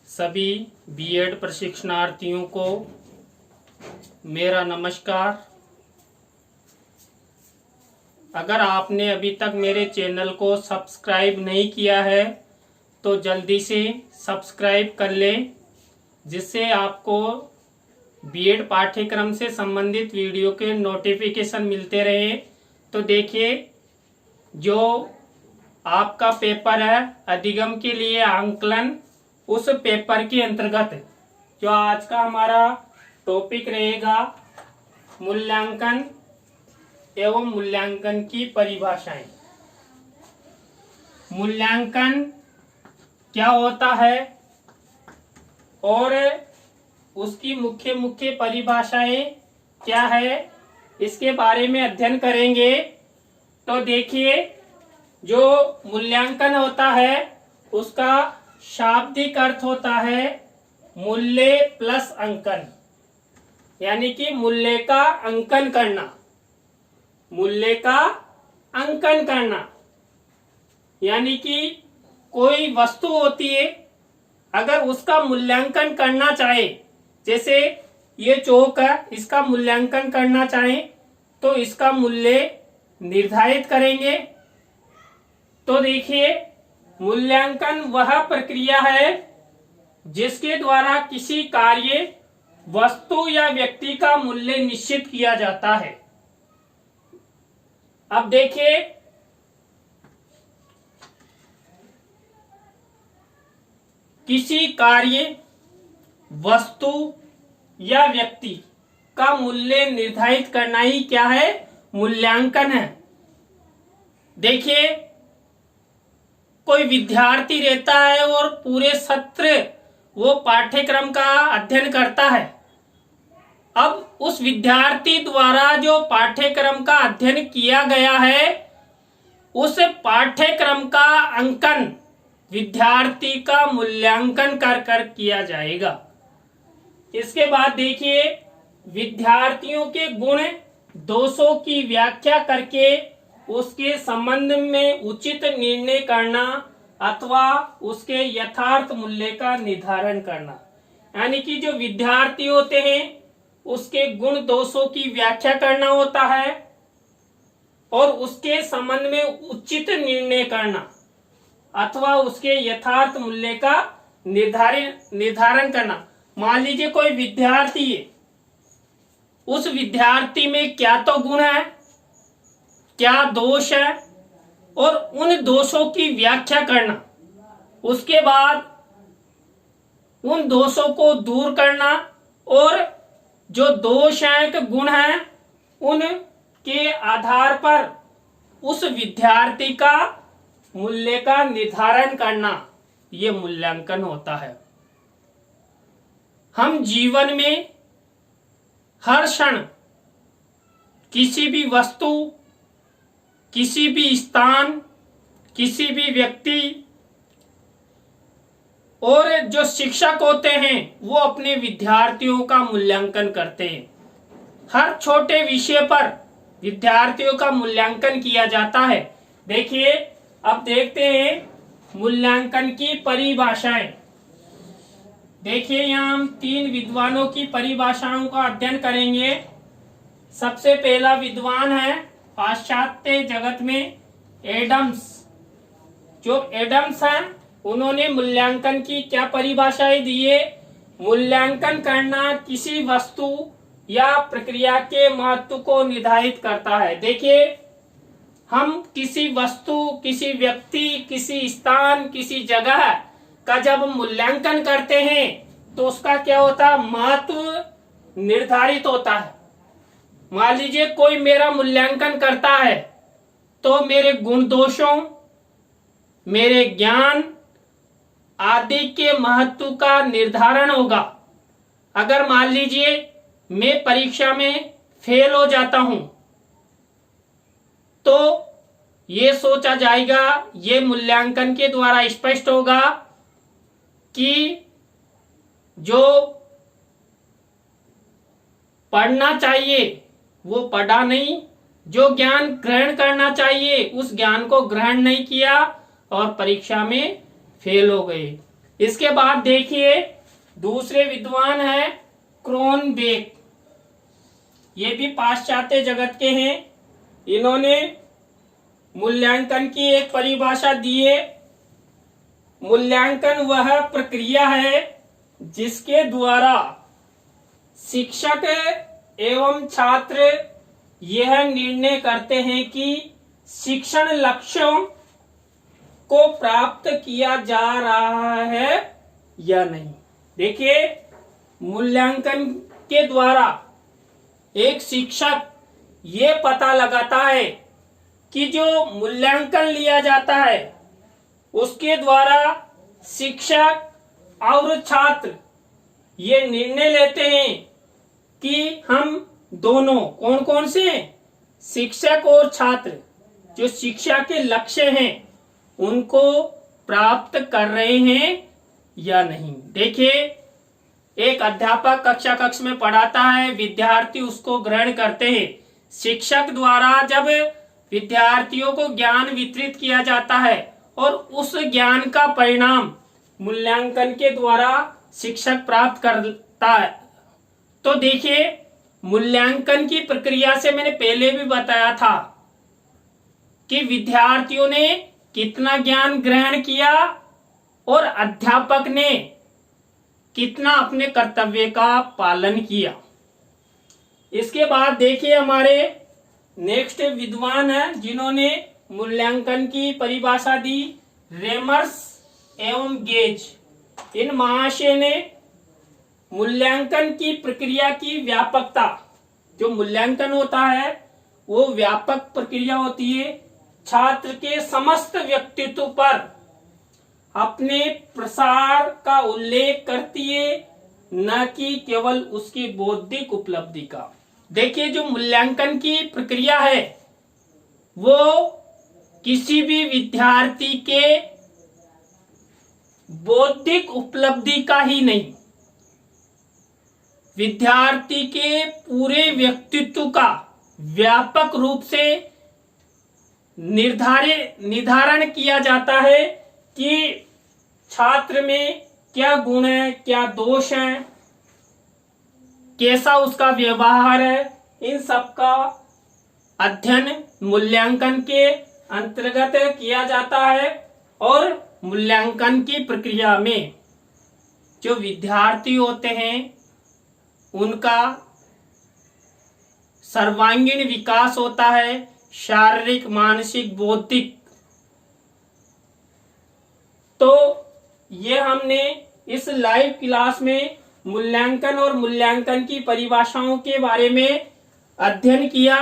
सभी बीएड प्रशिक्षणार्थियों को मेरा नमस्कार। अगर आपने अभी तक मेरे चैनल को सब्सक्राइब नहीं किया है तो जल्दी से सब्सक्राइब कर लें, जिससे आपको बीएड पाठ्यक्रम से संबंधित वीडियो के नोटिफिकेशन मिलते रहे। तो देखिए, जो आपका पेपर है अधिगम के लिए आंकलन, उस पेपर के अंतर्गत जो आज का हमारा टॉपिक रहेगा मूल्यांकन एवं मूल्यांकन की परिभाषाएं। मूल्यांकन क्या होता है और उसकी मुख्य परिभाषाएं क्या है, इसके बारे में अध्ययन करेंगे। तो देखिए, जो मूल्यांकन होता है उसका शाब्दिक अर्थ होता है मूल्य प्लस अंकन, यानी कि मूल्य का अंकन करना। मूल्य का अंकन करना यानी कि कोई वस्तु होती है, अगर उसका मूल्यांकन करना चाहे, जैसे ये चौक है, इसका मूल्यांकन करना चाहे तो इसका मूल्य निर्धारित करेंगे। तो देखिए, मूल्यांकन वह प्रक्रिया है जिसके द्वारा किसी कार्य, वस्तु या व्यक्ति का मूल्य निश्चित किया जाता है। अब देखिए, किसी कार्य, वस्तु या व्यक्ति का मूल्य निर्धारित करना ही क्या है, मूल्यांकन है। देखिए, कोई विद्यार्थी रहता है और पूरे सत्र वो पाठ्यक्रम का अध्ययन करता है। अब उस विद्यार्थी द्वारा जो पाठ्यक्रम का अध्ययन किया गया है, उस पाठ्यक्रम का अंकन विद्यार्थी का मूल्यांकन कर किया जाएगा। इसके बाद देखिए, विद्यार्थियों के गुण दोषों की व्याख्या करके उसके संबंध में उचित निर्णय करना अथवा उसके यथार्थ मूल्य का निर्धारण करना। यानी कि जो विद्यार्थी होते हैं उसके गुण दोषों की व्याख्या करना होता है और उसके संबंध में उचित निर्णय करना अथवा उसके यथार्थ मूल्य का निर्धारण करना। मान लीजिए कोई विद्यार्थी है, उस विद्यार्थी में क्या तो गुण है, क्या दोष है, और उन दोषों की व्याख्या करना। उसके बाद उन दोषों को दूर करना और जो दोष है, गुण है, उनके आधार पर उस विद्यार्थी का मूल्य का निर्धारण करना, ये मूल्यांकन होता है। हम जीवन में हर क्षण किसी भी वस्तु, किसी भी स्थान, किसी भी व्यक्ति और जो शिक्षक होते हैं वो अपने विद्यार्थियों का मूल्यांकन करते हैं। हर छोटे विषय पर विद्यार्थियों का मूल्यांकन किया जाता है। देखिए, अब देखते हैं मूल्यांकन की परिभाषाएं। देखिए, यहाँ हम 3 विद्वानों की परिभाषाओं का अध्ययन करेंगे। सबसे पहला विद्वान है पाश्चात्य जगत में एडम्स। जो एडम्स हैं उन्होंने मूल्यांकन की क्या परिभाषाएं दी है। मूल्यांकन करना किसी वस्तु या प्रक्रिया के महत्व को निर्धारित करता है। देखिए, हम किसी वस्तु, किसी व्यक्ति, किसी स्थान, किसी जगह का जब मूल्यांकन करते हैं तो उसका क्या होता है, महत्व निर्धारित होता है। मान लीजिए कोई मेरा मूल्यांकन करता है तो मेरे गुण दोषों, मेरे ज्ञान आदि के महत्व का निर्धारण होगा। अगर मान लीजिए मैं परीक्षा में फेल हो जाता हूं तो ये सोचा जाएगा, ये मूल्यांकन के द्वारा स्पष्ट होगा कि जो पढ़ना चाहिए वो पढ़ा नहीं, जो ज्ञान ग्रहण करना चाहिए उस ज्ञान को ग्रहण नहीं किया और परीक्षा में फेल हो गए। इसके बाद देखिए दूसरे विद्वान है क्रोनबेक। ये भी पाश्चात्य जगत के हैं। इन्होंने मूल्यांकन की एक परिभाषा दी है। मूल्यांकन वह प्रक्रिया है जिसके द्वारा शिक्षक एवं छात्र यह निर्णय करते हैं कि शिक्षण लक्ष्यों को प्राप्त किया जा रहा है या नहीं। देखिए, मूल्यांकन के द्वारा एक शिक्षक ये पता लगाता है कि जो मूल्यांकन लिया जाता है उसके द्वारा शिक्षक और छात्र ये निर्णय लेते हैं कि हम दोनों कौन कौन से शिक्षक और छात्र जो शिक्षा के लक्ष्य हैं उनको प्राप्त कर रहे हैं या नहीं। देखिए, एक अध्यापक कक्ष में पढ़ाता है, विद्यार्थी उसको ग्रहण करते हैं। शिक्षक द्वारा जब विद्यार्थियों को ज्ञान वितरित किया जाता है और उस ज्ञान का परिणाम मूल्यांकन के द्वारा शिक्षक प्राप्त करता है। तो देखिए, मूल्यांकन की प्रक्रिया से मैंने पहले भी बताया था कि विद्यार्थियों ने कितना ज्ञान ग्रहण किया और अध्यापक ने कितना अपने कर्तव्य का पालन किया। इसके बाद देखिए हमारे नेक्स्ट विद्वान है जिन्होंने मूल्यांकन की परिभाषा दी, रेमर्स एवं गेज। इन महाशय ने मूल्यांकन की प्रक्रिया की व्यापकता, जो मूल्यांकन होता है वो व्यापक प्रक्रिया होती है, छात्र के समस्त व्यक्तित्व पर अपने प्रसार का उल्लेख करती है, न कि केवल उसकी बौद्धिक उपलब्धि का। देखिए, जो मूल्यांकन की प्रक्रिया है वो किसी भी विद्यार्थी के बौद्धिक उपलब्धि का ही नहीं, विद्यार्थी के पूरे व्यक्तित्व का व्यापक रूप से निर्धारण किया जाता है कि छात्र में क्या गुण है, क्या दोष है, कैसा उसका व्यवहार है। इन सब का अध्ययन मूल्यांकन के अंतर्गत किया जाता है और मूल्यांकन की प्रक्रिया में जो विद्यार्थी होते हैं उनका सर्वांगीण विकास होता है, शारीरिक, मानसिक, बौद्धिक। तो ये हमने इस लाइव क्लास में मूल्यांकन और मूल्यांकन की परिभाषाओं के बारे में अध्ययन किया।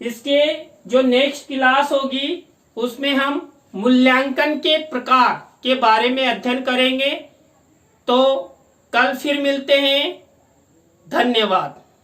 इसके जो नेक्स्ट क्लास होगी उसमें हम मूल्यांकन के प्रकार के बारे में अध्ययन करेंगे। तो कल फिर मिलते हैं। धन्यवाद।